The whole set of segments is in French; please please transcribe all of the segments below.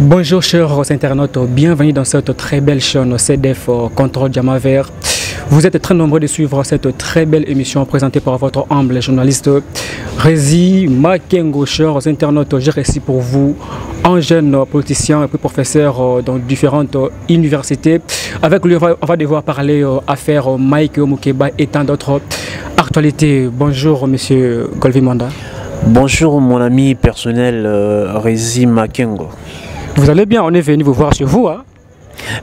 Bonjour chers internautes, bienvenue dans cette très belle chaîne CDF Contrôle Diamant Vert. Vous êtes très nombreux de suivre cette très belle émission présentée par votre humble journaliste Rézi Makengo. Chers internautes, j'ai réussi pour vous un jeune politicien et puis professeur dans différentes universités. Avec lui, on va devoir parler affaires Mike Mukeba et tant d'autres actualités. Bonjour monsieur Golvi Manda. Bonjour mon ami personnel Rézi Makengo. Vous allez bien, on est venu vous voir chez vous. Hein?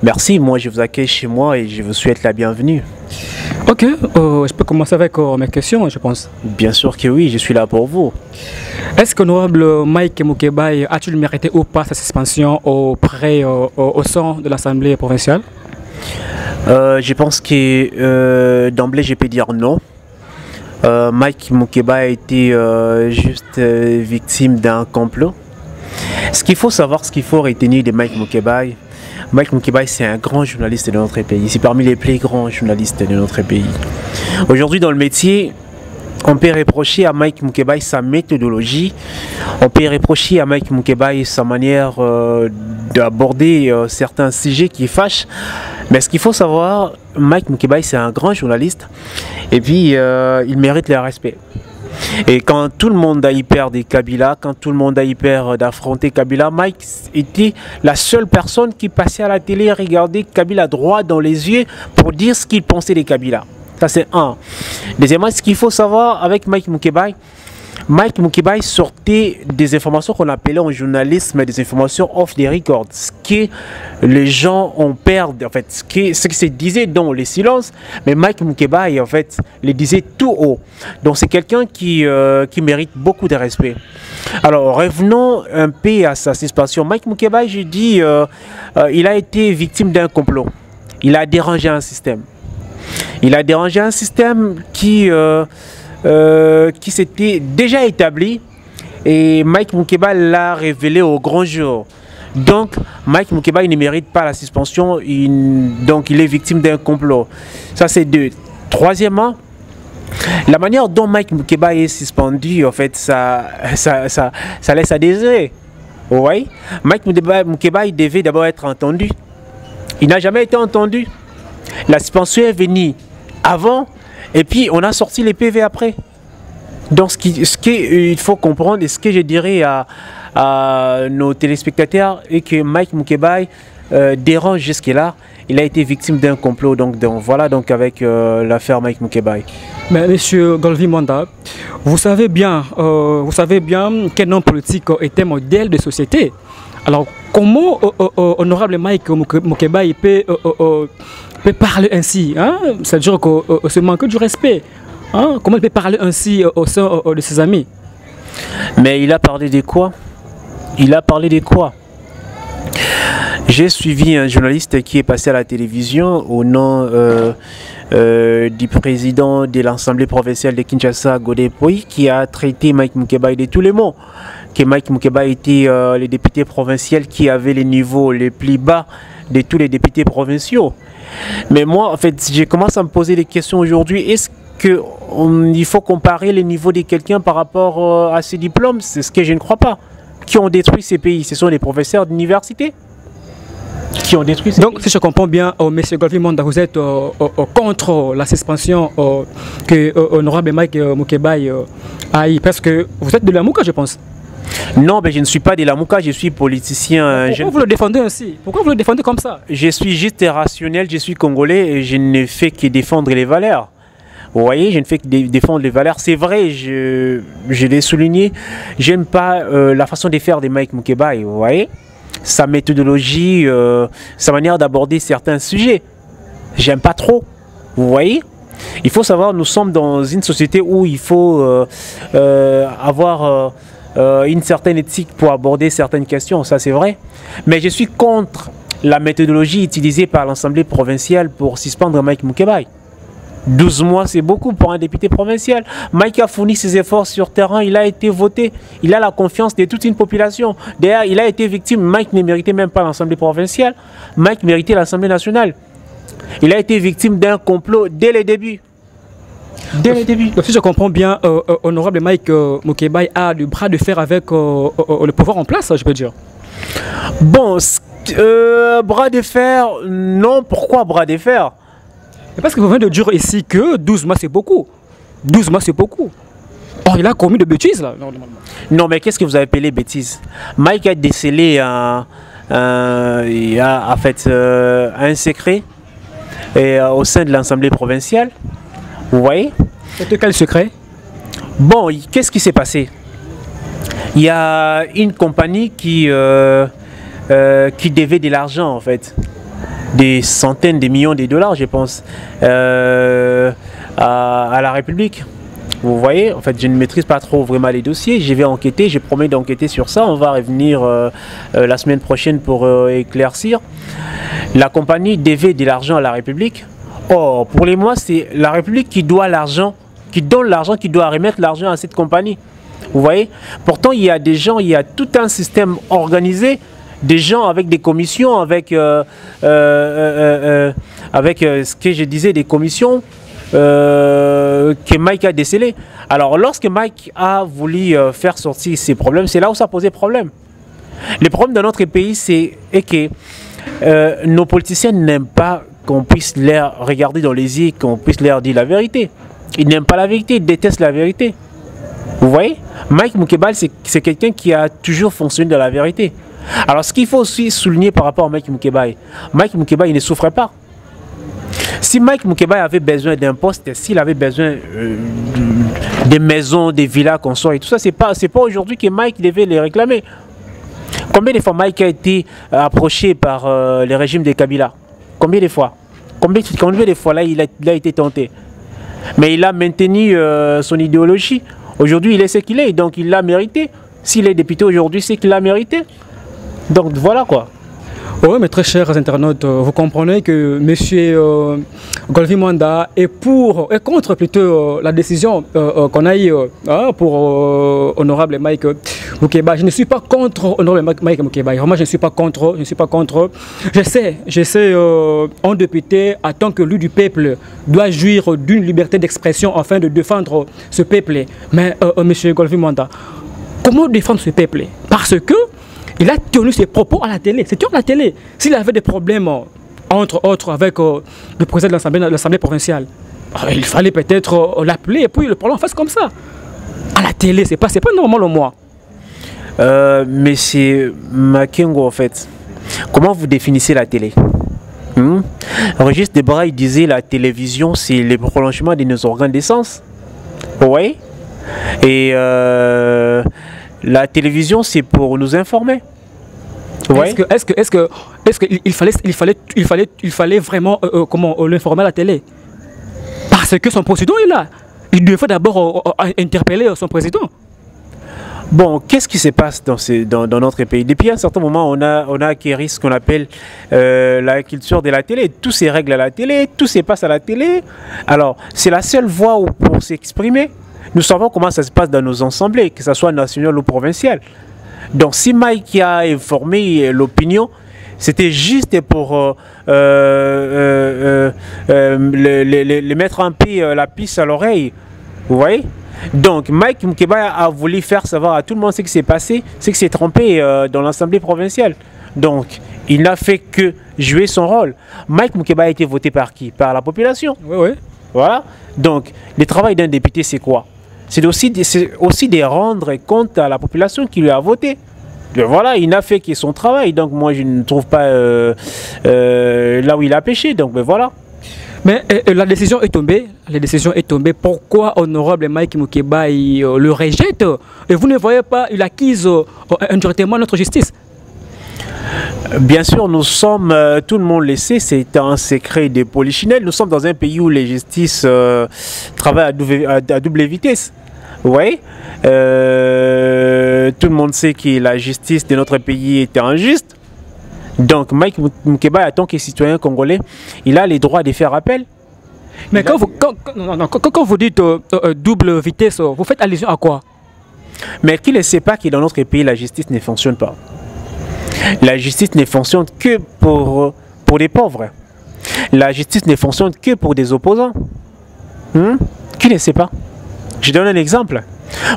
Merci, moi je vous accueille chez moi et je vous souhaite la bienvenue. Ok, je peux commencer avec mes questions, je pense. Bien sûr que oui, je suis là pour vous. Est-ce que l'honorable Mike Mukeba a-t-il mérité ou pas sa suspension au sein de l'Assemblée provinciale? Je pense que d'emblée je peux dire non. Mike Mukeba a été juste victime d'un complot. Ce qu'il faut savoir, ce qu'il faut retenir de Mike Mukeba, c'est un grand journaliste de notre pays. C'est parmi les plus grands journalistes de notre pays. Aujourd'hui, dans le métier, on peut reprocher à Mike Mukeba sa méthodologie. On peut reprocher à Mike Mukeba sa manière d'aborder certains sujets qui fâchent. Mais ce qu'il faut savoir, Mike Mukeba, c'est un grand journaliste. Et puis, il mérite le respect. Et quand tout le monde a eu peur de Kabila, quand tout le monde a eu peur d'affronter Kabila, Mike était la seule personne qui passait à la télé et regardait Kabila droit dans les yeux pour dire ce qu'il pensait de Kabila. Ça c'est un. Deuxièmement, ce qu'il faut savoir avec Mike Mukeba sortait des informations qu'on appelait en journalisme des informations off the record. Ce que les gens ont perdu, en fait, ce qui se disait dans les silences, mais Mike Mukeba en fait les disait tout haut. Donc c'est quelqu'un qui mérite beaucoup de respect. Alors revenons un peu à sa suspension. Mike Mukeba, je dis, il a été victime d'un complot. Il a dérangé un système. Il a dérangé un système qui s'était déjà établi et Mike Mukeba l'a révélé au grand jour. Donc Mike Mukeba il ne mérite pas la suspension, donc il est victime d'un complot. Ça c'est deux. Troisièmement, la manière dont Mike Mukeba est suspendu, en fait, ça laisse à désirer. Oui. Mike Mukeba il devait d'abord être entendu. Il n'a jamais été entendu. La suspension est venue avant. Et puis, on a sorti les PV après. Donc, ce qu'il faut comprendre et ce que je dirais à nos téléspectateurs est que Mike Mukeba dérange jusque-là. Il a été victime d'un complot. Donc voilà donc avec l'affaire Mike Mukeba. Mais monsieur Golvi Manda, vous savez bien qu'un homme politique est un modèle de société. Alors, comment honorable Mike Mukeba peut parler ainsi, hein? C'est-à-dire que c'est manque du respect. Hein? Comment il peut parler ainsi au sein de ses amis? Mais il a parlé de quoi? Il a parlé de quoi? J'ai suivi un journaliste qui est passé à la télévision au nom du président de l'Assemblée provinciale de Kinshasa, Godé Poyi, qui a traité Mike Mukeba de tous les mots. Que Mike Mukeba était le député provincial qui avait les niveaux les plus bas de tous les députés provinciaux. Mais moi, en fait, je commence à me poser des questions aujourd'hui. Est-ce qu'il faut comparer les niveaux de quelqu'un par rapport à ses diplômes? C'est ce que je ne crois pas. Qui ont détruit ces pays? Ce sont les professeurs d'université qui ont détruit ces pays. Donc, si je comprends bien, M. Golvi Manda, vous êtes contre la suspension que honorable Mike Mukeba a eu, parce que vous êtes de la Mouka, je pense. Non, mais je ne suis pas de la Mouka, je suis politicien. Pourquoi vous le défendez ainsi? Pourquoi vous le défendez comme ça? Je suis juste rationnel, je suis congolais et je ne fais que défendre les valeurs. Vous voyez, je ne fais que défendre les valeurs. C'est vrai, je l'ai souligné, j'aime pas la façon de faire de Mike Mukeba, vous voyez. Sa méthodologie, sa manière d'aborder certains sujets. J'aime pas trop, vous voyez. Il faut savoir, nous sommes dans une société où il faut avoir une certaine éthique pour aborder certaines questions, ça c'est vrai. Mais je suis contre la méthodologie utilisée par l'Assemblée provinciale pour suspendre Mike Mukeba. 12 mois, c'est beaucoup pour un député provincial. Mike a fourni ses efforts sur terrain, il a été voté, il a la confiance de toute une population. D'ailleurs, il a été victime, Mike ne méritait même pas l'Assemblée provinciale, Mike méritait l'Assemblée nationale. Il a été victime d'un complot dès le début. Dès le début. Donc, si je comprends bien, honorable Mike Mukeba a du bras de fer avec le pouvoir en place, je peux dire. Bon, bras de fer, non. Pourquoi bras de fer? Parce que vous venez de dire ici que 12 mois c'est beaucoup. 12 mois c'est beaucoup. Oh, il a commis de bêtises là. Non, mais qu'est-ce que vous avez appelé bêtises? Mike a décelé un secret au sein de l'Assemblée provinciale. Vous voyez? C'était quel secret? Bon, qu'est-ce qui s'est passé? Il y a une compagnie qui devait de l'argent en fait. Des centaines de millions de dollars, je pense, à la République. Vous voyez, en fait, je ne maîtrise pas trop vraiment les dossiers. Je vais enquêter, je promets d'enquêter sur ça. On va revenir la semaine prochaine pour éclaircir. La compagnie devait de l'argent à la République. Or, pour les mois, c'est la République qui doit l'argent, qui donne l'argent, qui doit remettre l'argent à cette compagnie. Vous voyez? Pourtant, il y a des gens, il y a tout un système organisé, des gens avec des commissions, avec ce que je disais, des commissions que Mike a décelé. Alors, lorsque Mike a voulu faire sortir ces problèmes, c'est là où ça posait problème. Le problème de notre pays, c'est que nos politiciens n'aiment pas qu'on puisse leur regarder dans les yeux, qu'on puisse leur dire la vérité. Ils n'aiment pas la vérité, ils détestent la vérité. Vous voyez? Mike Moukebal, c'est quelqu'un qui a toujours fonctionné dans la vérité. Alors, ce qu'il faut aussi souligner par rapport à Mike Moukebal, il ne souffrait pas. Si Mike Moukebal avait besoin d'un poste, s'il avait besoin des maisons, des villas, consorts et tout ça, c'est pas aujourd'hui que Mike devait les réclamer. Combien de fois Mike a été approché par le régime de Kabila? Combien de fois? Combien de fois là il a été tenté? Mais il a maintenu son idéologie. Aujourd'hui, il est ce qu'il est, donc il l'a mérité. S'il est député aujourd'hui, c'est qu'il l'a mérité. Donc voilà quoi. Oui, mais très chers internautes, vous comprenez que M. Golvi Mwanda est contre plutôt la décision qu'on a eue pour honorable Mike Moukebal. Je ne suis pas contre honorable Mike Moukebal. Vraiment, je ne suis pas contre. Je sais, un député, en tant que lui du peuple, doit jouir d'une liberté d'expression afin de défendre ce peuple. Mais M. Golvi Mwanda, comment défendre ce peuple? Parce que il a tenu ses propos à la télé. C'est tout à la télé. S'il avait des problèmes, entre autres, avec le président de l'Assemblée provinciale, il fallait peut-être l'appeler et puis le parler en face comme ça. À la télé, c'est pas normal au moins. Monsieur Makengo, en fait, comment vous définissez la télé? Régis Debray, il disait la télévision, c'est le prolongement de nos organes d'essence. Oui. Et la télévision, c'est pour nous informer. Ouais. Est-ce qu'il fallait vraiment l'informer à la télé? Parce que son président est là. Il devait d'abord interpeller son président. Bon, qu'est-ce qui se passe dans notre pays? Depuis un certain moment, on a acquis ce qu'on appelle la culture de la télé. Tout se règle à la télé, tout se passe à la télé. Alors, c'est la seule voie pour s'exprimer. Nous savons comment ça se passe dans nos assemblées, que ce soit national ou provincial. Donc si Mike a informé l'opinion, c'était juste pour les mettre un peu la puce à l'oreille. Vous voyez? Donc Mike Moukebal a voulu faire savoir à tout le monde ce qui s'est passé, ce qui s'est trompé dans l'Assemblée provinciale. Donc il n'a fait que jouer son rôle. Mike Moukebal a été voté par qui? Par la population. Oui, oui. Voilà. Donc le travail d'un député, c'est quoi? C'est aussi de rendre compte à la population qui lui a voté. Et voilà, il n'a fait que son travail. Donc moi, je ne trouve pas là où il a péché. Donc ben, voilà. Mais la décision est tombée. La décision est tombée. Pourquoi honorable Mike Moukebal le rejette? Et vous ne voyez pas, il acquise indirectement notre justice. Bien sûr, nous sommes, tout le monde le sait, c'est un secret de polichinelle. Nous sommes dans un pays où les justices travaillent à double vitesse. Vous voyez, tout le monde sait que la justice de notre pays est injuste. Donc Mike Moukebal, en tant que citoyen congolais, il a les droits de faire appel. Mais quand vous dites double vitesse, vous faites allusion à quoi? Mais qui ne sait pas que dans notre pays, la justice ne fonctionne pas? La justice ne fonctionne que pour les pauvres. La justice ne fonctionne que pour des opposants. Qui ne sait pas? Je donne un exemple.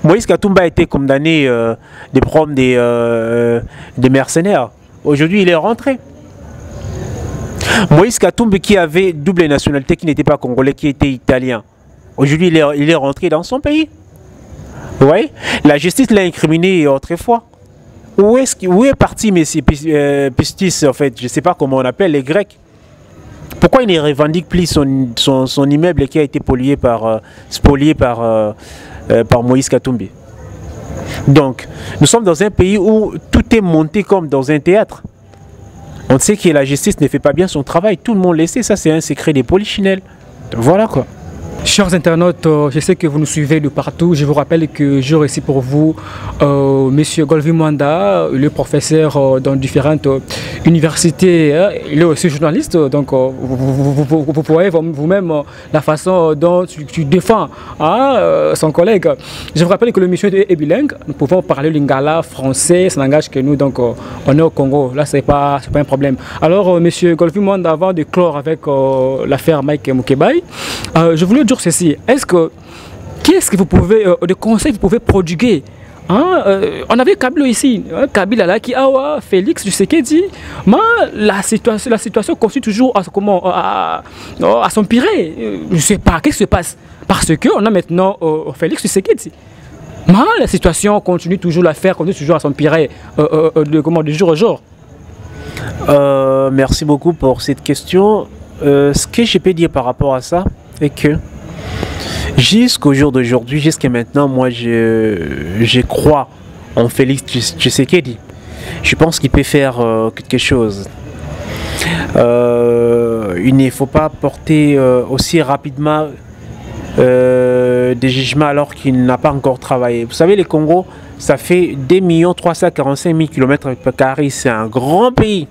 Moïse Katumbi a été condamné des problèmes des mercenaires. Aujourd'hui, il est rentré. Moïse Katumbi qui avait double nationalité, qui n'était pas congolais, qui était italien. Aujourd'hui, il est rentré dans son pays. Vous voyez? La justice l'a incriminé autrefois. Où est parti Pistis, en fait? Je ne sais pas comment on appelle les Grecs. Pourquoi il ne revendique plus son immeuble qui a été spolié par Moïse Katumbi? Donc, nous sommes dans un pays où tout est monté comme dans un théâtre. On sait que la justice ne fait pas bien son travail. Tout le monde le sait, ça c'est un secret des polichinelles. Voilà quoi. Chers internautes, je sais que vous nous suivez de partout. Je vous rappelle que j'ai reçu pour vous Monsieur Golvi Mwanda, le professeur dans différentes universités. Il est aussi journaliste, donc vous voyez vous-même la façon dont tu défends son collègue. Je vous rappelle que le monsieur est bilingue. Nous pouvons parler lingala, français, c'est un langage que nous, donc on est au Congo. Là, c'est pas un problème. Alors, Monsieur Golvi Mwanda, avant de clore avec l'affaire Mike Mukebai, je voulais dire ceci, qu'est-ce que vous pouvez, de conseils vous pouvez prodiguer? On avait Kabila ici, Kabila là qui a Félix Tshisekedi, mais la situation continue toujours à s'empirer. Je ne sais pas, qu'est-ce qui se passe? Parce qu'on a maintenant Félix Tshisekedi. Mais la situation continue toujours, l'affaire continue toujours à s'empirer de jour au jour. Merci beaucoup pour cette question. Ce que je peux dire par rapport à ça est que jusqu'au jour d'aujourd'hui, jusqu'à maintenant, moi je crois en Félix Tshisekedi. Je pense qu'il peut faire quelque chose. Il ne faut pas porter aussi rapidement des jugements alors qu'il n'a pas encore travaillé. Vous savez, le Congo, ça fait 2 345 000 km². C'est un grand pays.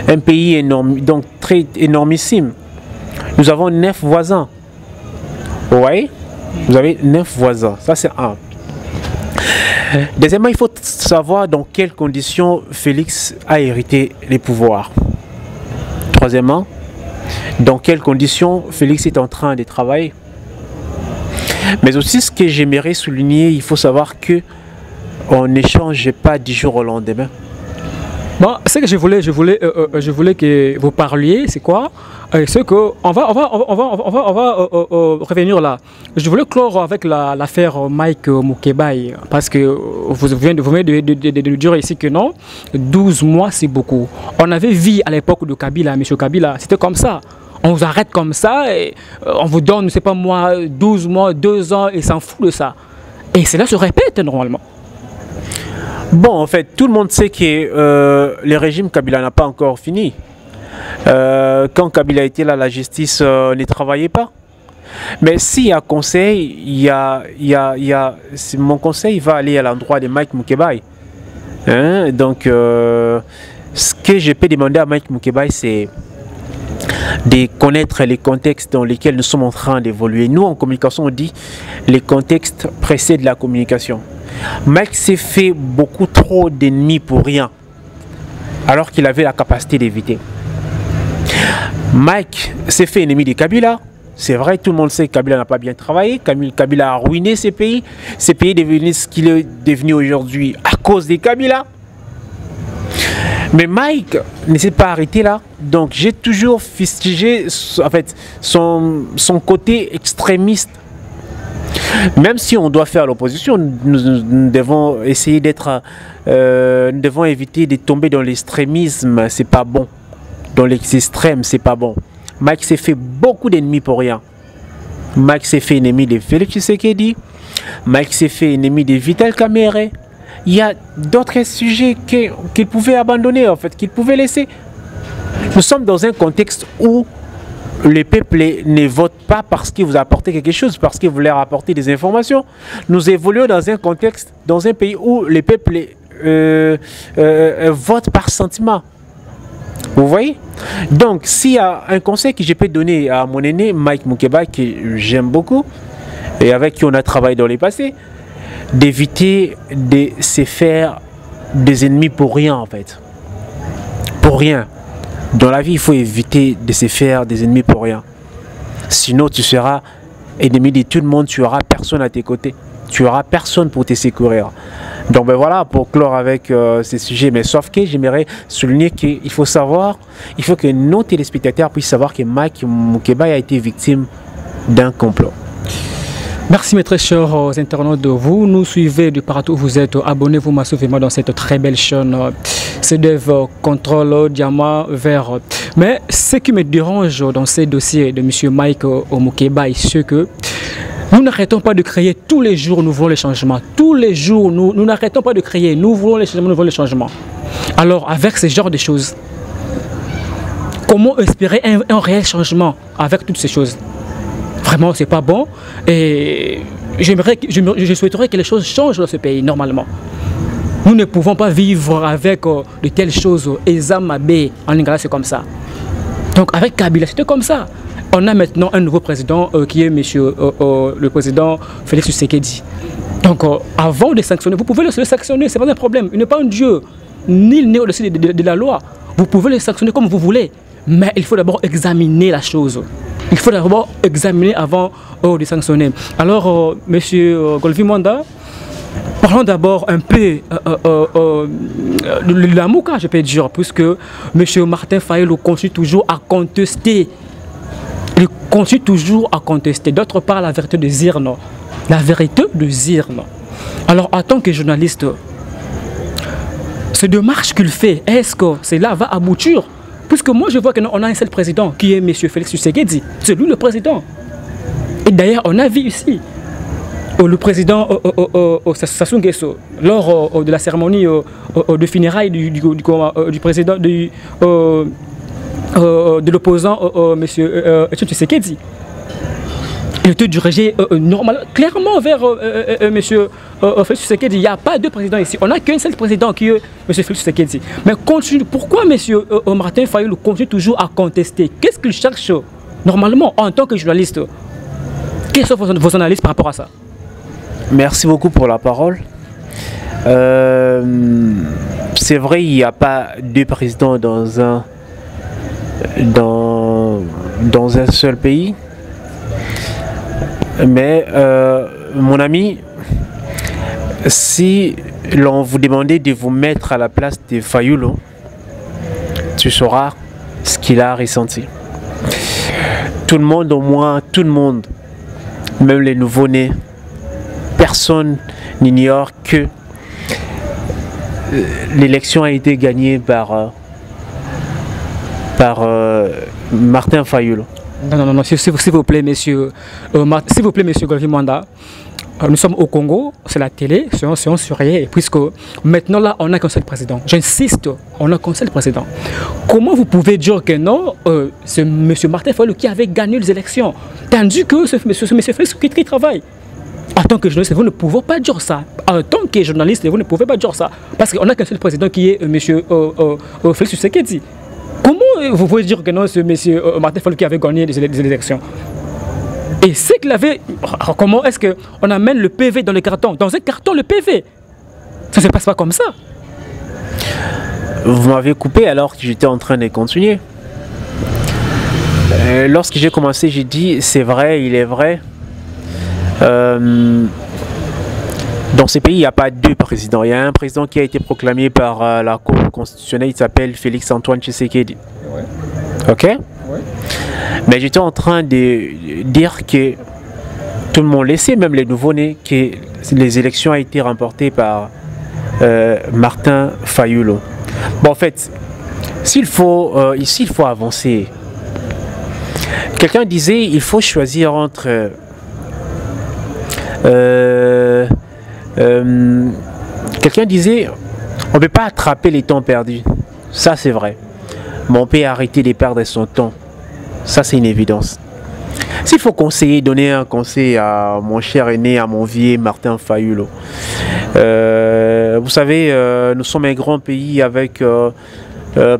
Un pays énorme, donc très énormissime. Nous avons 9 voisins. Vous voyez? Vous avez 9 voisins. Ça, c'est un. Deuxièmement, il faut savoir dans quelles conditions Félix a hérité les pouvoirs. Troisièmement, dans quelles conditions Félix est en train de travailler. Mais aussi, ce que j'aimerais souligner, il faut savoir que on n'échange pas du jour au lendemain. Bon, ce que je voulais que vous parliez, c'est quoi? C'est que on va revenir là. Je voulais clore avec l'affaire Mike Mukebai parce que vous venez de nous dire ici que non, 12 mois c'est beaucoup. On avait vu à l'époque de Kabila, M. Kabila, c'était comme ça. On vous arrête comme ça et on vous donne, je ne sais pas moi, 12 mois, 2 ans et s'en fout de ça. Et cela se répète normalement. Bon, en fait, tout le monde sait que le régime Kabila n'a pas encore fini. Quand Kabila était là, la justice ne travaillait pas. Mais s'il y a conseil, mon conseil va aller à l'endroit de Mike Mukebai. Donc, ce que je peux demander à Mike Mukebai, c'est de connaître les contextes dans lesquels nous sommes en train d'évoluer. Nous, en communication, on dit les contextes précèdent la communication. Mike s'est fait beaucoup trop d'ennemis pour rien, alors qu'il avait la capacité d'éviter. Mike s'est fait ennemi de Kabila. C'est vrai, tout le monde sait que Kabila n'a pas bien travaillé. Kabila a ruiné ces pays. Ces pays devenus ce qu'il est devenu aujourd'hui à cause de Kabila. Mais Mike ne s'est pas arrêté là. Donc j'ai toujours fustigé en fait, son côté extrémiste. Même si on doit faire l'opposition, nous devons essayer d'être... nous devons éviter de tomber dans l'extrémisme, c'est pas bon. Dans l'extrême, c'est pas bon. Mike s'est fait beaucoup d'ennemis pour rien. Mike s'est fait ennemi de Félix Tshisekedi. Mike s'est fait ennemi de Vital Kamerhe. Il y a d'autres sujets qu'il pouvait abandonner, en fait, qu'il pouvait laisser. Nous sommes dans un contexte où le peuple ne vote pas parce qu'il vous a apporté quelque chose, parce qu'il vous leur apporter des informations. Nous évoluons dans un contexte, dans un pays où le peuple vote par sentiment. Vous voyez? Donc, s'il y a un conseil que je peux donner à mon aîné, Mike Mukebai, que j'aime beaucoup, et avec qui on a travaillé dans les passés, d'éviter de se faire des ennemis pour rien, en fait. Pour rien. Dans la vie, il faut éviter de se faire des ennemis pour rien. Sinon, tu seras ennemi de tout le monde, tu n'auras personne à tes côtés. tu n'auras personne pour te secourir. Donc ben voilà, pour clore avec ces sujets, mais sauf que j'aimerais souligner qu'il faut savoir, il faut que nos téléspectateurs puissent savoir que Mike Mukeba a été victime d'un complot. Merci mes très chers internautes, vous nous suivez de partout où vous êtes, abonnez-vous massivement dans cette très belle chaîne CDEV Contrôle Diamant Vert. Mais ce qui me dérange dans ces dossiers de M. Mike Mukeba, c'est que nous n'arrêtons pas de créer tous les jours, nous voulons les changements. Tous les jours, nous n'arrêtons pas de créer, nous voulons les changements, nous voulons les changements. Alors avec ce genre de choses, comment espérer un réel changement avec toutes ces choses? Vraiment, c'est pas bon. Et je souhaiterais que les choses changent dans ce pays, normalement. Nous ne pouvons pas vivre avec de telles choses. Ezamabé, en Lingala, c'est comme ça. Donc, avec Kabila, c'était comme ça. On a maintenant un nouveau président qui est le président Félix Tshisekedi. Donc, avant de sanctionner, vous pouvez le sanctionner, c'est pas un problème. Il n'est pas un dieu, ni il n'est au-dessus de la loi. Vous pouvez le sanctionner comme vous voulez. Mais il faut d'abord examiner la chose. Il faut d'abord examiner avant de sanctionner. Alors, monsieur Golvi Mwanda, parlons d'abord un peu de la Mouka, je peux dire, puisque monsieur Martin Fayulu continue toujours à contester. Il continue toujours à contester. D'autre part, la vérité de Zirno. La vérité de Zirno. Alors, en tant que journaliste, ce démarche qu'il fait, est-ce que cela va aboutir? Puisque moi, je vois qu'on a un seul président qui est M. Félix Tshisekedi. C'est lui le président. Et d'ailleurs, on a vu ici le président Sassou Nguesso, lors de la cérémonie de funérailles du président de l'opposant M. Tshisekedi. Il était dirigé clairement vers M. Félix Tshisekedi. Il n'y a pas de président ici. On n'a qu'un seul président qui est M. Félix Tshisekedi. Mais pourquoi M. Martin Fayulu continue toujours à contester? Qu'est-ce qu'il cherche normalement en tant que journaliste? Quelles sont vos analyses par rapport à ça? Merci beaucoup pour la parole. C'est vrai, il n'y a pas deux présidents dans un seul pays. Mais mon ami, si l'on vous demandait de vous mettre à la place de Fayulu, tu sauras ce qu'il a ressenti. Tout le monde, au moins tout le monde, même les nouveau-nés, personne n'ignore que l'élection a été gagnée par Martin Fayulu. Non, s'il vous plaît, monsieur Golvi Mwanda, nous sommes au Congo, c'est la télé, c'est un surveillé, puisque maintenant là, on n'a qu'un seul président. J'insiste, on n'a qu'un seul président. Comment vous pouvez dire que non, c'est monsieur Martin Fayulu qui avait gagné les élections, tandis que ce monsieur Félix qui travaille? En tant que journaliste, vous ne pouvez pas dire ça. En tant que journaliste, vous ne pouvez pas dire ça. Parce qu'on n'a qu'un seul président qui est monsieur Félix Tshisekedi. Comment vous pouvez dire que non, c'est M. Martin Fayulu qui avait gagné les élections? Et c'est qu'il avait... Comment est-ce qu'on amène le PV dans le carton? Dans un carton, le PV. Ça ne se passe pas comme ça. Vous m'avez coupé alors que j'étais en train de continuer. Lorsque j'ai commencé, j'ai dit, c'est vrai, il est vrai. Dans ces pays, il n'y a pas deux présidents. Il y a un président qui a été proclamé par la Cour constitutionnelle, il s'appelle Félix Antoine Tshisekedi. Ouais. Ok? Ouais. Mais j'étais en train de dire que tout le monde le sait, même les nouveau-nés, que les élections ont été remportées par Martin Fayulu. Bon, en fait, s'il faut avancer, quelqu'un disait il faut choisir entre... quelqu'un disait on ne peut pas attraper les temps perdus. Ça c'est vrai. Mais on peut arrêter de perdre son temps. Ça c'est une évidence. S'il faut donner un conseil à mon cher aîné, à mon vieux Martin Fayulu. Vous savez, nous sommes un grand pays avec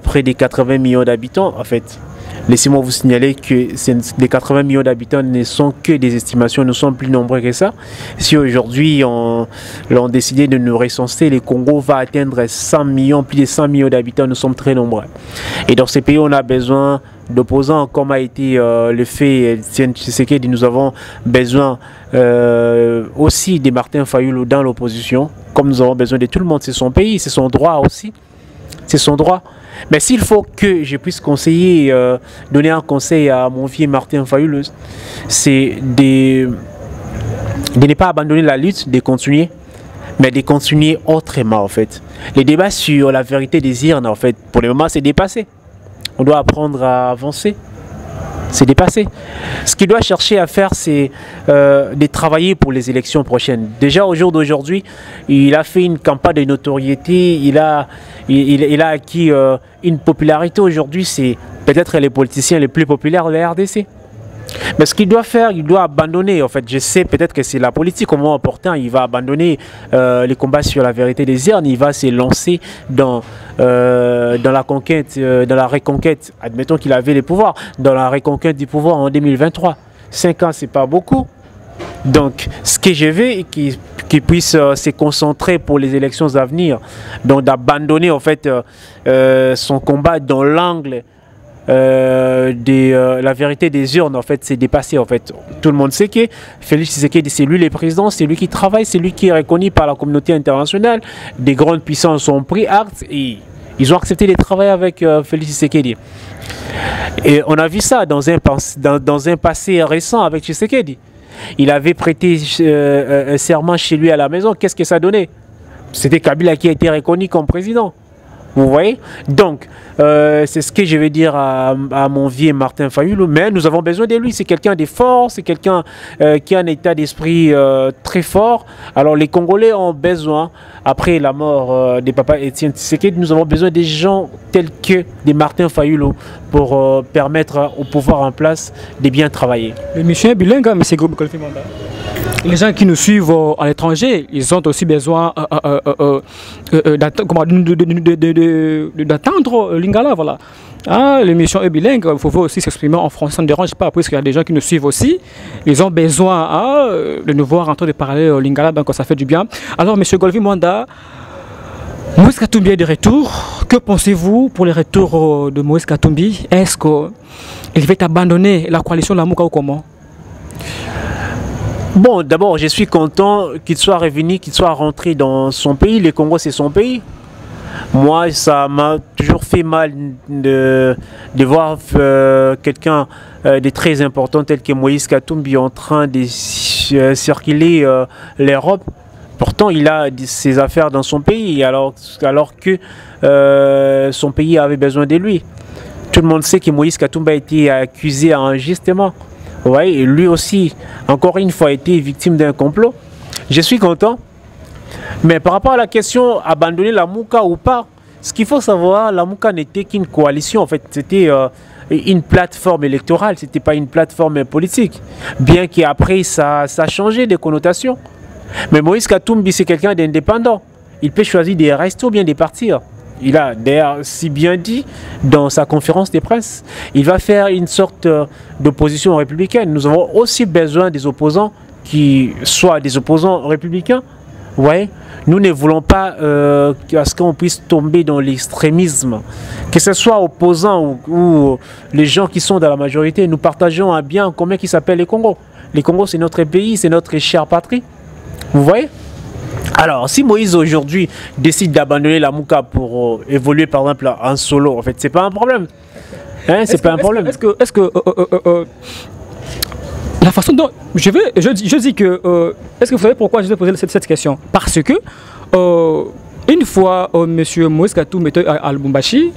près de 80 millions d'habitants. En fait, Laissez-moi vous signaler que les 80 millions d'habitants ne sont que des estimations, nous sommes plus nombreux que ça. Si aujourd'hui on décidé de nous recenser, le Congo va atteindre 100 millions, plus de 100 millions d'habitants, nous sommes très nombreux. Et dans ces pays, on a besoin d'opposants, comme a été le fait Tshisekedi. Nous avons besoin aussi de Martin Fayulu dans l'opposition, comme nous avons besoin de tout le monde. C'est son pays, c'est son droit aussi. C'est son droit. Mais s'il faut que je puisse conseiller, donner un conseil à mon vieux Martin Fayulu, c'est de ne pas abandonner la lutte, de continuer, mais de continuer autrement en fait. Les débats sur la vérité des urnes, en fait, pour le moment, c'est dépassé. On doit apprendre à avancer. C'est dépassé. Ce qu'il doit chercher à faire, c'est de travailler pour les élections prochaines. Déjà au jour d'aujourd'hui, il a fait une campagne de notoriété, il a acquis une popularité. Aujourd'hui, c'est peut-être les politiciens les plus populaires de la RDC. Mais ce qu'il doit faire, il doit abandonner. En fait, je sais peut-être que c'est la politique au moment opportun. Il va abandonner les combats sur la vérité des urnes. Il va se lancer dans la conquête, dans la reconquête. Admettons qu'il avait les pouvoirs, dans la reconquête du pouvoir en 2023. 5 ans, c'est pas beaucoup. Donc, ce que je veux, qu'il puisse se concentrer pour les élections à venir. Donc, d'abandonner en fait son combat dans l'angle. La vérité des urnes en fait c'est dépassé en fait. Tout le monde sait que Félix Tshisekedi c'est lui le président, c'est lui qui travaille, c'est lui qui est reconnu par la communauté internationale. Des grandes puissances ont pris acte et ils ont accepté de travailler avec Félix Tshisekedi. Et on a vu ça dans un passé récent avec Tshisekedi. Il avait prêté un serment chez lui à la maison. Qu'est-ce que ça donnait? C'était Kabila qui a été reconnu comme président. Vous voyez? Donc, c'est ce que je vais dire à mon vieux Martin Fayulu. Mais nous avons besoin de lui. C'est quelqu'un de fort, c'est quelqu'un qui a un état d'esprit très fort. Alors, les Congolais ont besoin, après la mort de Papa Etienne Tshisekedi, nous avons besoin des gens tels que des Martin Fayulu pour permettre au pouvoir en place de bien travailler. Le monsieur est bilingue, M. Golfi Mwanda. Les gens qui nous suivent à l'étranger, ils ont aussi besoin d'attendre Lingala, voilà. Ah, l'émission est bilingue, il faut aussi s'exprimer en français, ça ne dérange pas, puisqu'il y a des gens qui nous suivent aussi. Ils ont besoin de nous voir en train de parler Lingala, donc ça fait du bien. Alors, M. Golfi Mwanda, Moïse Katumbi est de retour. Que pensez-vous pour le retour de Moïse Katumbi? Est-ce qu'il va abandonner la coalition Lamuka ou comment? Bon, d'abord, je suis content qu'il soit revenu, qu'il soit rentré dans son pays. Le Congo, c'est son pays. Moi, ça m'a toujours fait mal de voir quelqu'un de très important tel que Moïse Katumbi en train de circuler l'Europe. Pourtant, il a ses affaires dans son pays, alors que son pays avait besoin de lui. Tout le monde sait que Moïse Katumbi a été accusé injustement. Ouais, et lui aussi, encore une fois, a été victime d'un complot. Je suis content. Mais par rapport à la question, abandonner la Mouka ou pas, ce qu'il faut savoir, la Mouka n'était qu'une coalition. En fait, c'était une plateforme électorale, ce n'était pas une plateforme politique. Bien qu'après, ça a changé de connotation. Mais Moïse Katumbi, c'est quelqu'un d'indépendant. Il peut choisir de rester ou bien de partir. Il a d'ailleurs si bien dit dans sa conférence de presse, il va faire une sorte d'opposition républicaine. Nous avons aussi besoin des opposants qui soient des opposants républicains. Ouais. Nous ne voulons pas à ce qu'on puisse tomber dans l'extrémisme. Que ce soit opposants ou les gens qui sont dans la majorité, nous partageons un bien commun qui s'appelle le Congo. Le Congo, c'est notre pays, c'est notre chère patrie. Vous voyez? Alors, si Moïse aujourd'hui décide d'abandonner la Mouka pour évoluer par exemple en solo, en fait, c'est pas un problème. Hein, c'est pas un problème. Est-ce que la façon dont je dis que est-ce que vous savez pourquoi je vais poser cette question? Parce que une fois, M. Moïse Katumbi était à Lubumbashi,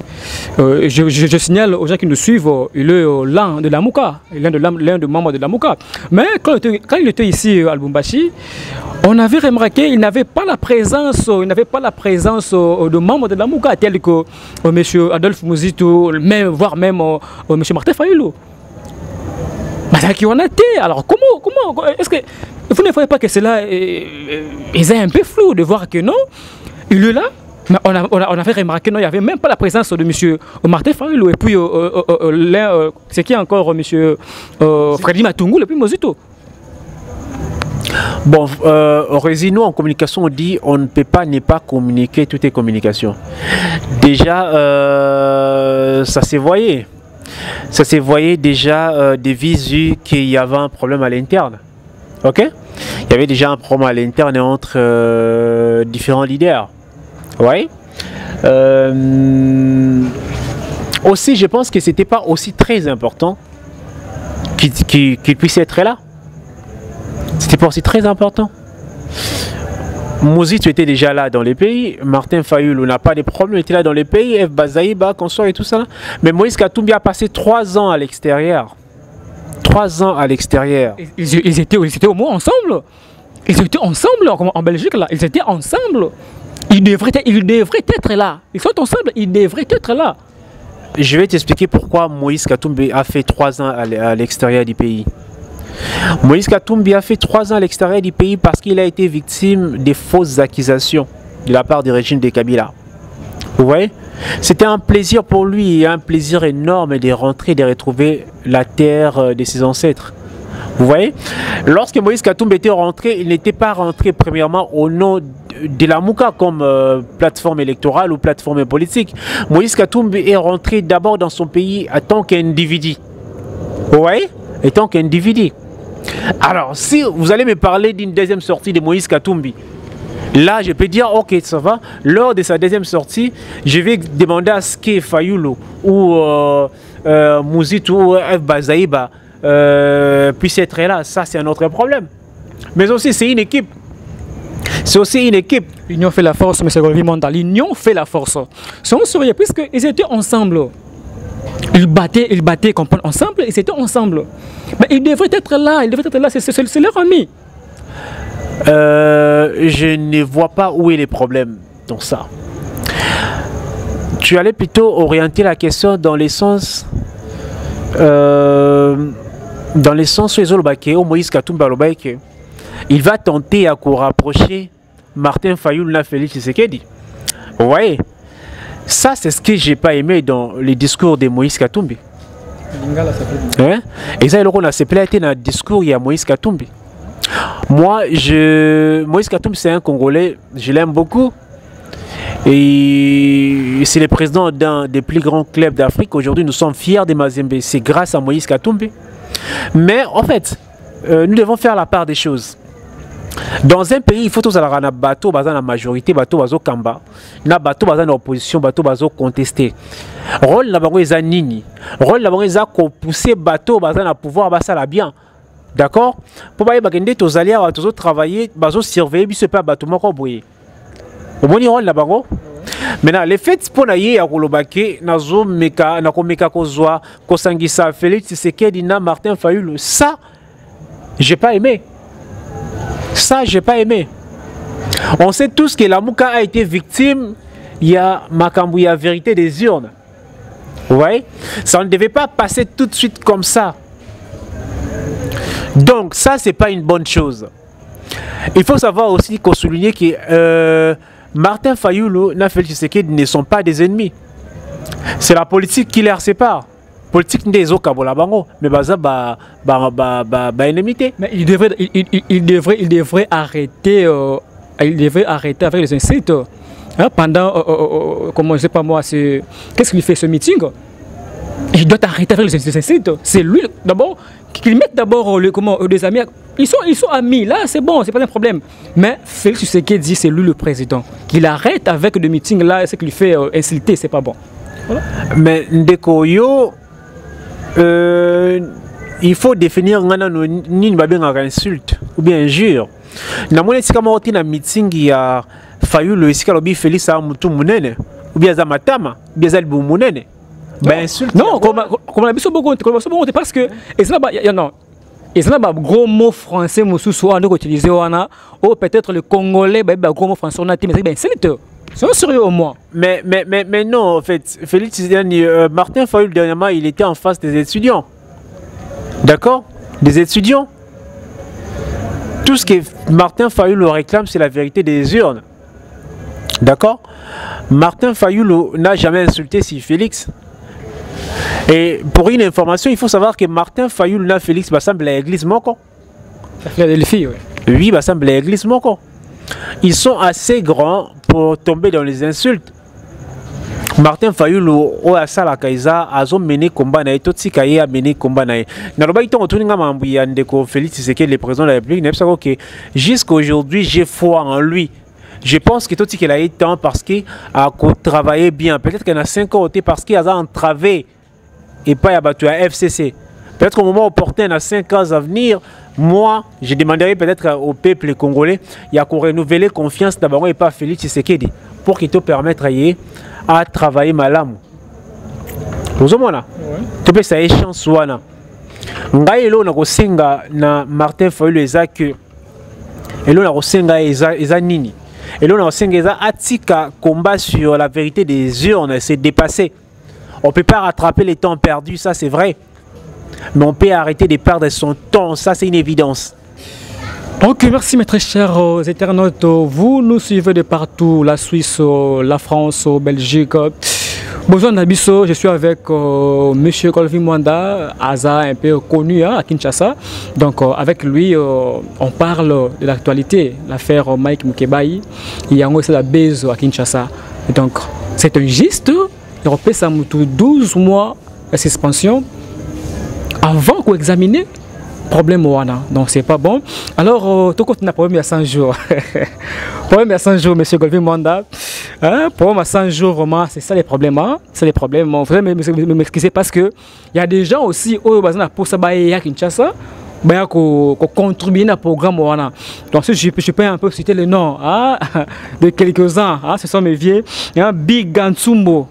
je signale aux gens qui nous suivent, il est l'un de la Mouka, l'un des membres de la Mouka. Mais quand il était ici à Lubumbashi, on avait remarqué qu'il n'avait pas la présence, de membres de la Mouka, tels que M. Adolphe Muzito, voire même M. Martin Fayulu. Mais qui en a été. Alors comment est-ce que vous ne voyez pas que cela est un peu flou de voir que non? Il est là, Mais on avait remarqué, non, il n'y avait même pas la présence de M. Martin Fayulu et puis c'est qui encore M. Freddy Matungu et puis Mozito. Bon, nous en communication, on dit on ne peut pas ne pas communiquer, tout est communication. Déjà, ça s'est voyé. Ça s'est voyé déjà des visus qu'il y avait un problème à l'interne. Ok? Il y avait déjà un problème à l'interne entre différents leaders. Ouais. Aussi, je pense que c'était pas aussi très important qu'il puisse être là. C'était pas aussi très important. Mouzi, tu étais déjà là dans les pays. Martin Fayulu n'a pas de problème, il était là dans les pays. F. Bazaïba, consort et tout ça. Mais Moïse Katumbi a passé 3 ans à l'extérieur. 3 ans à l'extérieur. Ils étaient au moins ensemble. Ils étaient ensemble en Belgique, là. Ils étaient ensemble. Ils devraient être là. Ils sont ensemble, ils devraient être là. Je vais t'expliquer pourquoi Moïse Katumbi a fait 3 ans à l'extérieur du pays. Moïse Katumbi a fait 3 ans à l'extérieur du pays parce qu'il a été victime de fausses accusations de la part du régime de Kabila. Vous voyez? C'était un plaisir pour lui, un plaisir énorme de rentrer, de retrouver la terre de ses ancêtres. Vous voyez? Lorsque Moïse Katumbi était rentré, il n'était pas rentré premièrement au nom de la Mouka comme plateforme électorale ou plateforme politique. Moïse Katumbi est rentré d'abord dans son pays en tant qu'individu. Vous voyez? En tant qu'individu. Alors, si vous allez me parler d'une deuxième sortie de Moïse Katumbi, là, je peux dire, ok, ça va. Lors de sa deuxième sortie, je vais demander à ce que Fayulu ou Mouzit ou F. Bazaïba puissent être là. Ça, c'est un autre problème. Mais aussi, c'est une équipe. C'est aussi une équipe. L'union fait la force, M. Golvimanda. L'union fait la force. Sont sérieux, puisqu'ils étaient ensemble. Ils battaient ensemble, ils étaient ensemble. Mais ils devraient être là, c'est leur ami. Je ne vois pas où est le problème dans ça. Tu allais plutôt orienter la question dans les sens où Moïse Katumbi il va tenter à rapprocher Martin Fayulu et Félix Tshisekedi. Vous voyez? Ça, c'est ce que je n'ai pas aimé dans les discours de Moïse Katumbi. Hein? Et ça, on a été dans le discours il y a Moïse Katumbi. Moi, Moïse Katumbi, c'est un Congolais, je l'aime beaucoup. Et c'est le président d'un des plus grands clubs d'Afrique. Aujourd'hui, nous sommes fiers de Mazembe. C'est grâce à Moïse Katumbi. Mais en fait, nous devons faire la part des choses. Dans un pays, il faut tous avoir un bateau, la majorité, bateau, bateau, kamba, na bateau, bateau, opposition, bateau, bateau, contesté. Rôle la bango est nini. Rôle la bango est pousser bateau, bateau, na pouvoir, bah ça la bien. D'accord? Pour pas y bagender, tous alliés, tous travailler, bateau surveiller, puis c'est pas bateau, moi quoi bouiller. Au bon rôle la bango. Maintenant, les faits pour naïe à Kolobake, nazo meka, na komeka kozwa, kosangisa, Félix Tshisekedi, na Martin Fayulu. Ça, j'ai pas aimé. Ça, j'ai pas aimé. On sait tous que la Mouka a été victime. Il y a Makambu, il y a vérité des urnes. Vous voyez? Ça ne devait pas passer tout de suite comme ça. Donc, ça, c'est pas une bonne chose. Il faut savoir aussi qu'on souligne que Martin Fayulu et Félix Tshisekedi ne sont pas des ennemis. C'est la politique qui les sépare. Politique des Okabola-Bango, mais ennemité. Mais il devrait arrêter avec les insultes. Hein, pendant, comment je sais pas moi, qu'est-ce qu'il fait ce meeting? Il doit arrêter avec les insultes. C'est lui d'abord, qu'il mette d'abord les amis. Ils sont amis, là c'est bon, c'est pas un problème. Mais Félix Tshisekedi, c'est lui le président. Qu'il arrête avec le meeting là, ce qu'il fait insulter, c'est pas bon. Voilà. Mais Ndeko Yo. Il faut définir ni une insulte ou bien injure. Na moni si kama oti na meeting ya Fayulu isika lobi Félix a mutu munene ou bien za matama ou bien za libu munene. Ba insulte. Non, comme la biso beaucoup parce que et ça non. Et ça ba gros mot français mususu on doit utiliser wana ou peut-être le congolais ba gros mot français on a dit mais c'est insulte. C'est sérieux au moins. Mais non, en fait, Félix, Martin Fayulu, dernièrement, il était en face des étudiants. D'accord? Des étudiants. Tout ce que Martin Fayulu réclame, c'est la vérité des urnes. D'accord? Martin Fayulu n'a jamais insulté si Félix. Et pour une information, il faut savoir que Martin Fayulu n'a Félix va semble l'église moko. Ça fait des filles, oui. Oui, va semble l'église moko. Ils sont assez grands pour tomber dans les insultes. Martin Fayulu o asala kaiza azo mené combat na etoti kaye a mené combat na. Na loba ito otuninga mambu ya ndeko Félix Tshisekedi le président de la République n'est pas que jusqu'aujourd'hui j'ai foi en lui. Je pense que tout ce qu'il a eu temps parce qu'il a travaillé bien. Peut-être qu'il y en a 5 ans parce qu'il a entravé et pas à battu à FCC. Peut-être qu'au moment opportun, dans 5 ans à venir, moi, je demanderai peut-être au peuple congolais, il y a qu'on renouveler confiance d'abord et pas Félix Tshisekedi pour qu'il te permette à travailler malam. Vous avez là, tu peux ça échange wana. Ngai elo na kosenga na Martin Fayulu ezaki elo na kosenga eza nini. Et là, on a atika combat sur la vérité des urnes, c'est dépassé. On ne peut pas rattraper les temps perdus, ça c'est vrai. Mais on peut arrêter de perdre son temps, ça c'est une évidence. Ok, merci mes très chers internautes. Vous nous suivez de partout, la Suisse, la France, Belgique. Bonjour Nabiso, je suis avec Monsieur Golvi Mwanda, Aza un peu connu à Kinshasa. Donc avec lui, on parle de l'actualité, l'affaire Mike Mukebai. Il y a aussi la base à Kinshasa. Donc c'est un geste, il repère ça 12 mois de suspension avant qu'on examine problème wana. Donc c'est pas bon. Alors tout compte on a problème à 100 jours. Problème à 100 jours, Monsieur Golvi Mwanda. Problème à 100 jours, vraiment, c'est ça les problèmes. Hein? C'est les problèmes. Vous pouvez m'excuser parce que il y a des gens aussi au Bazana pour ça à Kinshasa. Qui contribuent au programme. Donc si je peux un peu citer le nom de quelques-uns, ce sont mes vieux. Big Gansumbo,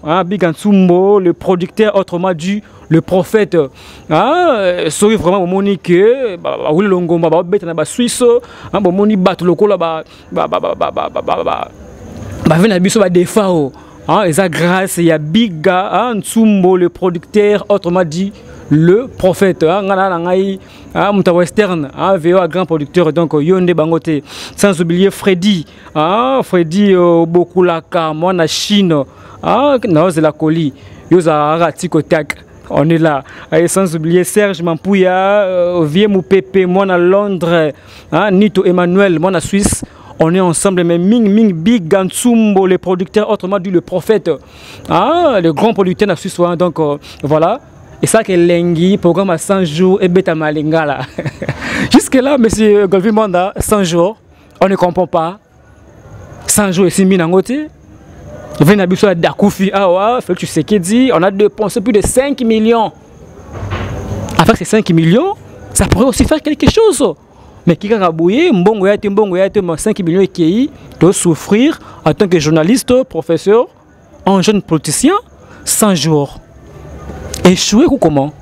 le producteur autrement dit le prophète. Soyez vraiment Monique, Willy Longomba, Betana Suisse, Moni Bat Lokola, Defao. Et ça grâce, il y a Big Nsumbo, le producteur autrement dit le prophète, Western, VO grand producteur, donc Yonde Bangote, sans oublier Freddy, Freddy Bokulaka, moi na Chine, Naoz la Coli, Yosa Tikotak, on est là, et sans oublier Serge Mampouya, Vieux Moupépé, moi na Londres, Nito Emmanuel, moi na Suisse. On est ensemble, mais Ming Big Gansumbo, le producteur, autrement dit le prophète, le grand producteur de la Suisse, donc voilà. Et ça que Lengi, programme à 100 jours, et Beta Malinga là. Jusque-là, monsieur Golvi Mwanda, 100 jours, on ne comprend pas. 100 jours ici, Minangote. Venez à Dakoufi, Félix Tshisekedi, on a dépensé plus de 5 millions. Avec ces 5 millions, ça pourrait aussi faire quelque chose. Mais qui a bouillé, mbongo 5 millions qui doit souffrir en tant que journaliste, professeur, un jeune politicien, 100 jours. Échoué ou comment?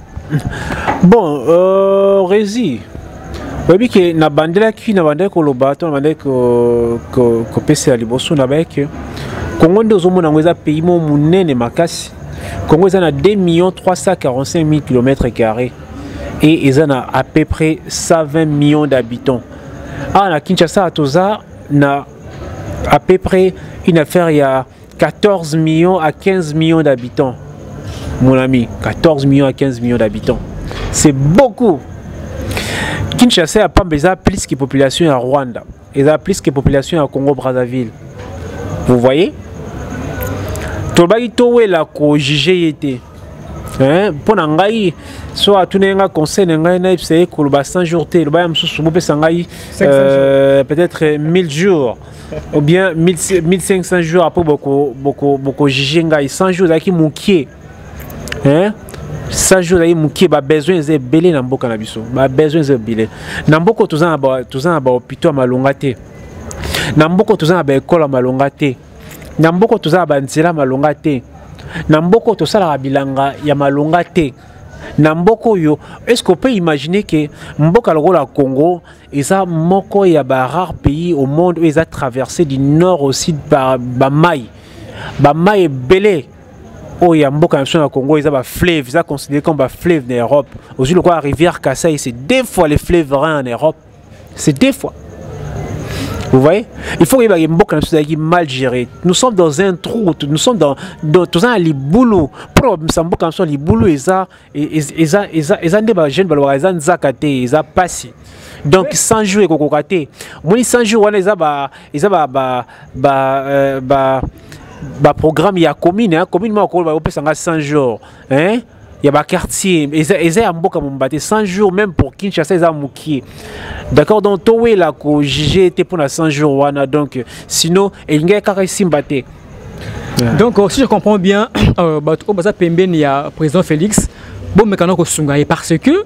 Bon, Rési. Oui, que na bandela qui na bandela ko lobato na bandela ko pese ya liboso na beke. Congo ndozo mona ngweza pays mo munene makasi. Congo za na 2 345 000 km². Et ils ont à peu près 120 millions d'habitants. À Kinshasa, na à peu près une affaire, il y a 14 millions à 15 millions d'habitants. Mon ami, 14 millions à 15 millions d'habitants. C'est beaucoup. Kinshasa a pas plus que population à Rwanda. Il a plus que population à Congo-Brazzaville. Vous voyez? Tobaito est la ko-jugé. Pour ngai soit tout n'enga conseil n'enga na ipse ko ba 100 jours te ba msusu bo pesa ngai peut-être 1000 jours ou bien 1500 jours après beaucoup juger ngai 100 joursaki mukie 100 jours aki mukie ba besoin ze belé na mboka na biso ba besoin ze belé na mboko tozana ba hôpital malonga te na mboko tozana ba école malonga te na mboko tozana ba nzela malonga te Namboko to sala bilanga ya malonga te. Namboko yo, est-ce qu'on peut imaginer que Mboka la Congo est un moko ya ba rare pays au monde où ils a traversé du nord au sud par Bamaï. Bamaï belé. Oh ya Mboka na Congo ils a ba fleuve, ils a considéré comme ba fleuve en Europe. Aujourd'hui le rivière Kassai c'est 2 fois les fleuves en Europe. C'est 2 fois. Vous voyez? Il faut que Mboka soit mal géré. Nous sommes dans un trou, nous sommes dans un liboulou. Pour Mboka soit liboulou et ça des jeunes balwa nzakate, ils passé. Donc 100 jours et kokokate. Moi 100 jours on les programme il y a commune hein commune moi ko peut 100 jours hein. Il y a des quartiers, ils ont 100 jours même pour Kinshasa, ils ont d'accord, donc tout est là que j'ai été pour 100 jours, donc sinon il y a des sympathie. Donc si je comprends bien, au Baza Pemben il y a président Félix, bon mécano Sungaye parce que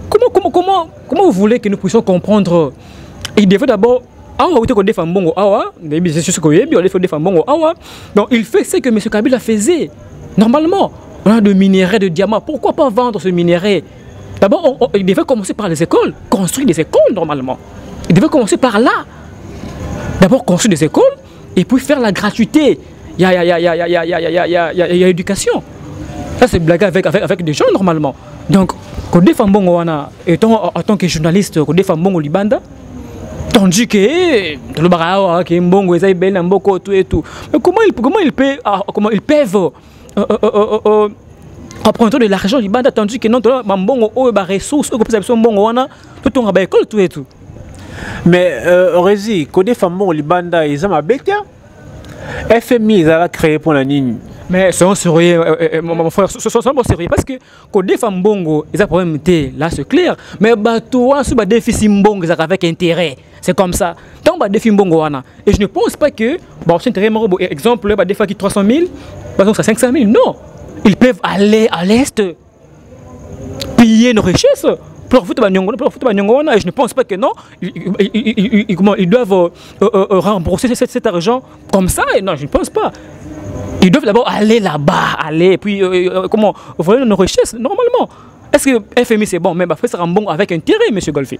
comment vous voulez que nous puissions comprendre? Il devait d'abord donc il fait ce que M. Kabila faisait normalement. On a de minerais de diamants. Pourquoi pas vendre ce minerai? D'abord, il devait commencer par les écoles, construire des écoles normalement. Il devait commencer par là. D'abord construire des écoles et puis faire la gratuité. Il y a éducation. Ça c'est blague avec des gens normalement. Donc, en tant que journaliste, au Libanda, tandis que Mbongo et tout. Mais comment ils peuvent apprendre de l'argent Libanda tandis que non Mbongo ressources tout on a école tout et tout. Mais Rési, côté femmes au Libanda ils ont abété. FMI ils a créé pour la ligne. Mais c'est sérieux, mon frère, c'est sérieux parce que côté femmes Bongo ils ont problème là c'est clair. Mais toi sur déficit Mbongo avec intérêt. C'est comme ça. Tant que défi Mbongo et je ne pense pas que bon c'est intérêt exemple des fois qui 300 000 par exemple 500 000 non. Ils peuvent aller à l'est piller nos richesses pour foutre et je ne pense pas que non ils doivent rembourser cet argent comme ça et non je ne pense pas. Ils doivent d'abord aller là-bas, aller, puis comment voler nos richesses normalement. Est-ce que FMI c'est bon, mais après ça rend bon avec intérêt, M. Golfi?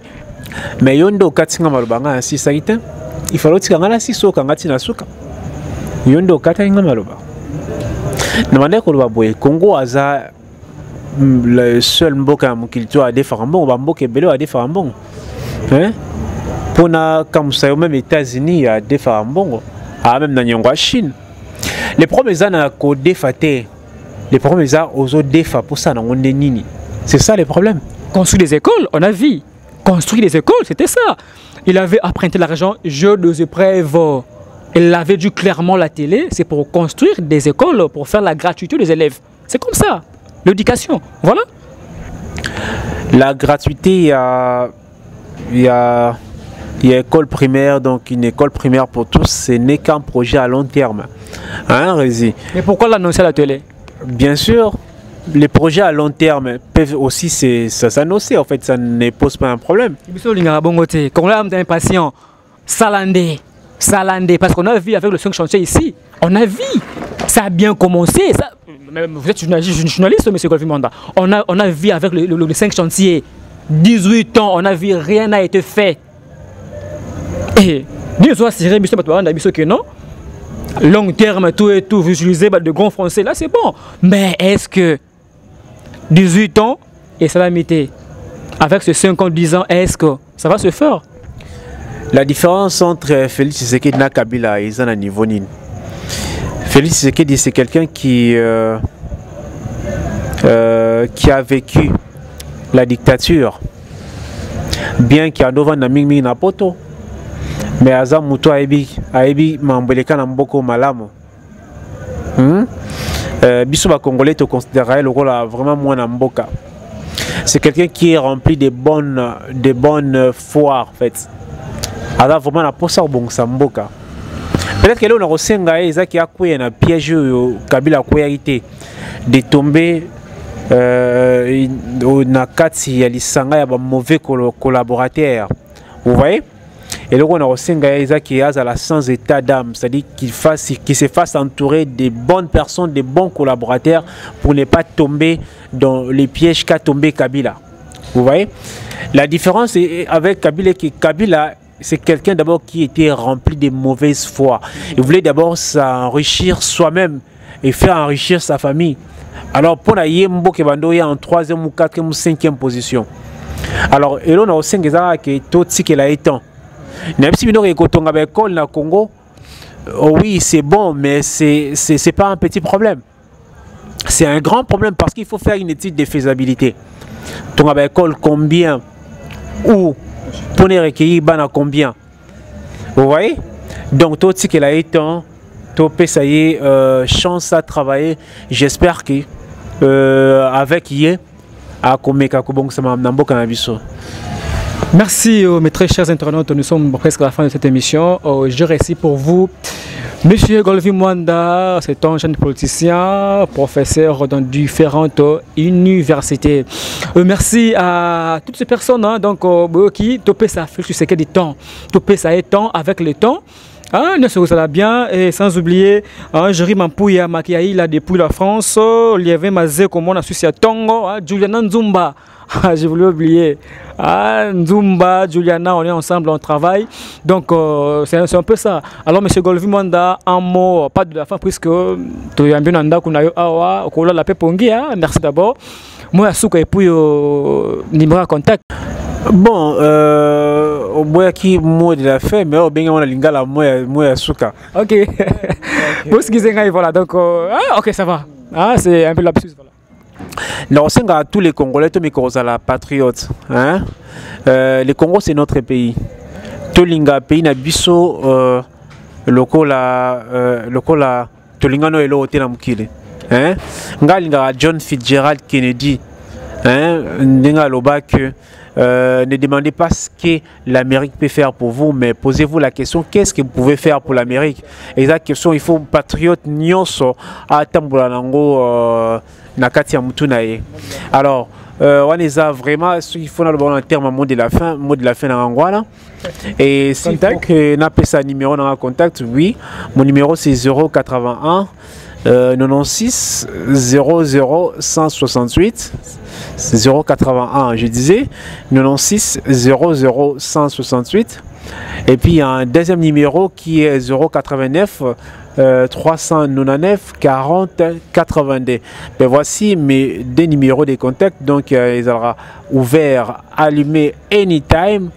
Mais yondo katinga malobanga si saïta, il faut que ngala si soka ngati na suka. Yondo katinga maloba. Namande ko loba boye Congo aza le seul mboka mukilito a défendre bon, mboka belo a défendre bon. Hein? Pona comme ça même États-Unis a défendre bon, a même na nyongwa Chine. Les premiers années qu'on défatait, les premiers années aux autres défats pour ça, on est nini. C'est ça les problèmes. Construire des écoles, on a vu. Construire des écoles, c'était ça. Il avait emprunté l'argent, jeu de épreuves. Il avait dû clairement la télé, c'est pour construire des écoles, pour faire la gratuité des élèves. C'est comme ça, l'éducation. Voilà. La gratuité, il y a école primaire, donc une école primaire pour tous, ce n'est qu'un projet à long terme. Hein, Rézi? Mais pourquoi l'annoncer à la télé? Bien sûr, les projets à long terme peuvent aussi s'annoncer, en fait, ça ne pose pas un problème. Quand on est impatient, Salandé, parce qu'on a vu avec le 5 chantier ici, on a vu, ça a bien commencé. Ça, vous êtes journaliste, M. Golfimanda. On a vu avec le 5 chantier, 18 ans, on a vu, rien n'a été fait. Et bien sûr, si que non, long terme, tout et tout, vous utilisez de grands français, là c'est bon. Mais est-ce que 18 ans et salamité, avec ce 5 ans, 10 ans, est-ce que ça va se faire? La différence entre Félix Tshisekedi et Kabila, ils ont un niveau nul. Félix Tshisekedi, c'est quelqu'un qui a vécu la dictature, bien qu'il y a devant Naming Napoto. Mais Aza Mouto Aebi Mambeleka Namboko Malamo. Bissouba Congolais te considérait le rôle vraiment moins Namboka. C'est quelqu'un qui est rempli de bonnes foires en fait. Aza vraiment la posa bon Samboka. Peut-être que là on a reçu un gars qui a coué un piège Kabila Kouyaïté de tomber na kati ya lisanga ya ba mauvais collaborateurs. Vous voyez? Et donc on a reçu un gars qui est à la sans état d'âme, c'est-à-dire qu'il se fasse entourer de bonnes personnes, de bons collaborateurs pour ne pas tomber dans les pièges qu'a tombé Kabila. Vous voyez? La différence avec Kabila, que Kabila, c'est quelqu'un d'abord qui était rempli de mauvaise foi. Il voulait d'abord s'enrichir soi-même et faire enrichir sa famille. Alors pour la Yembo Kebando est en 3e ou 4e ou 5e position. Alors, et là on a aussi un gars qui est tout ce qu'il a été. Même si nous écoutons avec l'école na Congo, oui, c'est bon, mais c'est pas un petit problème. C'est un grand problème parce qu'il faut faire une étude de faisabilité. Ton avec l'école combien ou pour les recueillir bana combien. Vous voyez? Donc tout ce qu'il a été ça y est, chance à travailler. J'espère que avec hier à Komeka Kobong sama nambo kanabiso. Merci mes très chers internautes, nous sommes presque à la fin de cette émission. Je récite pour vous Monsieur Golvi Mwanda, c'est un jeune politicien, professeur dans différentes universités. Merci à toutes ces personnes qui topent ça fait tu sais que du temps, topent ça est temps avec le temps. Ah, ne se ça bien et sans oublier Jerry Mampouya Makiaï là depuis la France, il y avait Mazé comme on a su à Tongo, Juliana Nzumba. J'ai voulu oublier. Nzumba, Juliana, on est ensemble, on travaille. Donc, c'est un peu ça. Alors, M. Golvi Mwanda, un mot, pas de la fin, puisque tu es un bien anda qu'on a eu awa, qu'on a la pépongi. Merci d'abord. Moi, Asuka, et puis, numéro à contact. Bon, au bout qui mot de la fin, mais au bien on a l'ingala moi Asuka. Ok. Vous ce voilà. Donc, ok, ça va. C'est un peu l'absus. Voilà. Non, c'est à tous les Congolais, tous mes Congolais patriotes. Hein? Le Congo, c'est notre pays. Tout le pays n'a biso lokola tout le monde est là au Ténamkile. Hein? Ngalinga John Fitzgerald Kennedy. Hein? N'enga loba que ne demandez pas ce que l'Amérique peut faire pour vous, mais posez-vous la question qu'est-ce que vous pouvez faire pour l'Amérique. Et la question, il faut patriote nyonso à tambola nango nakati ya mutunaye. Alors on les a vraiment il faut dans le bon terme mot de la fin dans Angola. Et si vous n'avez pas numéro dans le contact, oui, mon numéro c'est 081 96 00 168 081, je disais 96 00 168. Et puis il y a un deuxième numéro qui est 089 399 40 82. Mais voici mes deux numéros de contact. Donc ils seront ouverts, allumés anytime.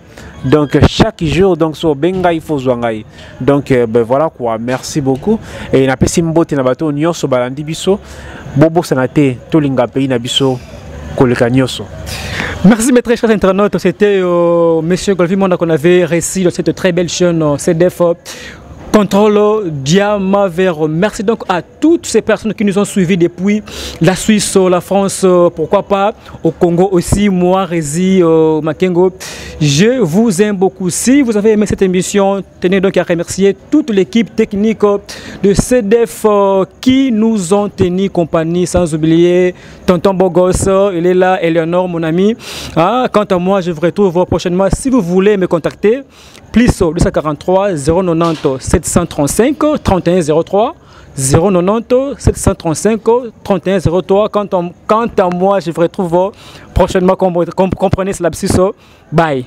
Donc chaque jour, donc sur Benga il faut jouer. Donc voilà quoi. Merci beaucoup. Et il y a pas simbo te nabato nyoso balandi biso. Bobo sanate tolinga pays na biso koleka nyoso. Merci mes très chers internautes. C'était Monsieur Golvi Mwanda qu'on avait réussi dans cette très belle chaîne CDF. Contrôle Diamaver. Merci donc à toutes ces personnes qui nous ont suivis depuis la Suisse, la France, pourquoi pas au Congo aussi, moi, Rézi, Makengo. Je vous aime beaucoup. Si vous avez aimé cette émission, tenez donc à remercier toute l'équipe technique de CDF qui nous ont tenu compagnie, sans oublier Tonton Bogos, il est là, Eleonore, mon ami. Quant à moi, je vous retrouve prochainement. Si vous voulez me contacter, plus 243 090 735 3103 090 735 3103. Quant à moi, je vous retrouve prochainement. Comprenez cela. Bye.